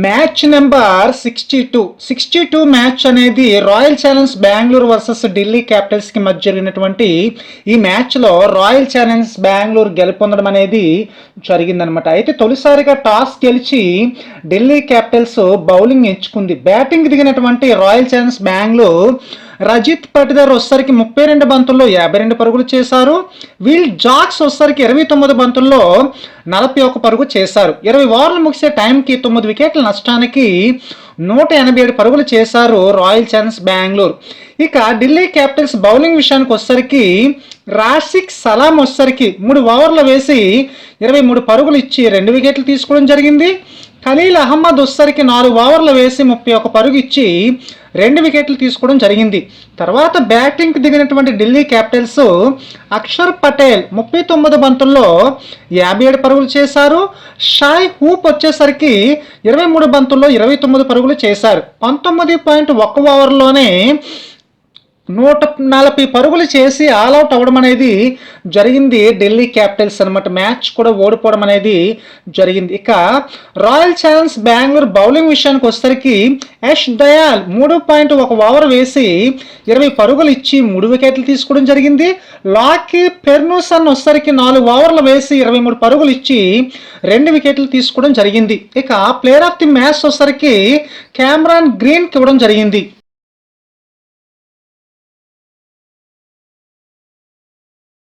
Match number 62 match అనేది Royal Challenge Bengaluru versus Delhi క్యాపిటల్స్కి మధ్య జరిగినటువంటి ఈ మ్యాచ్లో రాయల్ ఛాలెంజ్ బెంగళూరు గెలుపొందడం అనేది జరిగిందనమాట. అయితే తొలిసారిగా టాస్ గెలిచి ఢిల్లీ క్యాపిటల్స్ బౌలింగ్ ఎంచుకుంది. బ్యాటింగ్ దిగినటువంటి రాయల్ ఛాలెంజ్ బెంగళూరు రజిత్ పటిదార్ వచ్చేసరికి 32 బంతుల్లో 52 పరుగులు చేశారు. విల్ జాక్స్ వచ్చేసరికి 29 బంతుల్లో 41 పరుగు చేశారు. 20 ఓవర్లు ముగిసే టైంకి 9 వికెట్ల నష్టానికి 187 పరుగులు చేశారు రాయల్ ఛాలెంజ్ బెంగళూరు. ఇక ఢిల్లీ క్యాపిటల్స్ బౌలింగ్ విషయానికి వచ్చేసరికి రాషిక్ సలాం వచ్చేసరికి 3 ఓవర్లు వేసి 23 పరుగులు ఇచ్చి 2 వికెట్లు తీసుకోవడం జరిగింది. ఖలీల్ అహ్మద్ వచ్చేసరికి 4 ఓవర్లు వేసి 31 పరుగు ఇచ్చి 2 వికెట్లు తీసుకోవడం జరిగింది. తర్వాత బ్యాటింగ్కి దిగినటువంటి ఢిల్లీ క్యాపిటల్స్ అక్షర్ పటేల్ 39 బంతుల్లో 57 పరుగులు చేశారు. షాయ్ హూప్ వచ్చేసరికి 23 బంతుల్లో 29 పరుగులు చేశారు. 19.1 ఓవర్లోనే 140 పరుగులు చేసి ఆల్అౌట్ అవ్వడం అనేది జరిగింది ఢిల్లీ క్యాపిటల్స్ అనమాట. మ్యాచ్ కూడా ఓడిపోవడం అనేది జరిగింది. ఇక రాయల్ ఛాలెంజ్ బెంగళూరు బౌలింగ్ విషయానికి వచ్చేసరికి యష్ దయాల్ 3.1 ఓవర్ వేసి 20 పరుగులు ఇచ్చి 3 వికెట్లు తీసుకోవడం జరిగింది. లాకీ ఫెర్నూసన్ వచ్చేసరికి 4 ఓవర్లు వేసి 23 పరుగులు ఇచ్చి 2 వికెట్లు తీసుకోవడం జరిగింది. ఇక ప్లేయర్ ఆఫ్ ది మ్యాచ్ వచ్చేసరికి కెమెరాన్ గ్రీన్కి ఇవ్వడం జరిగింది.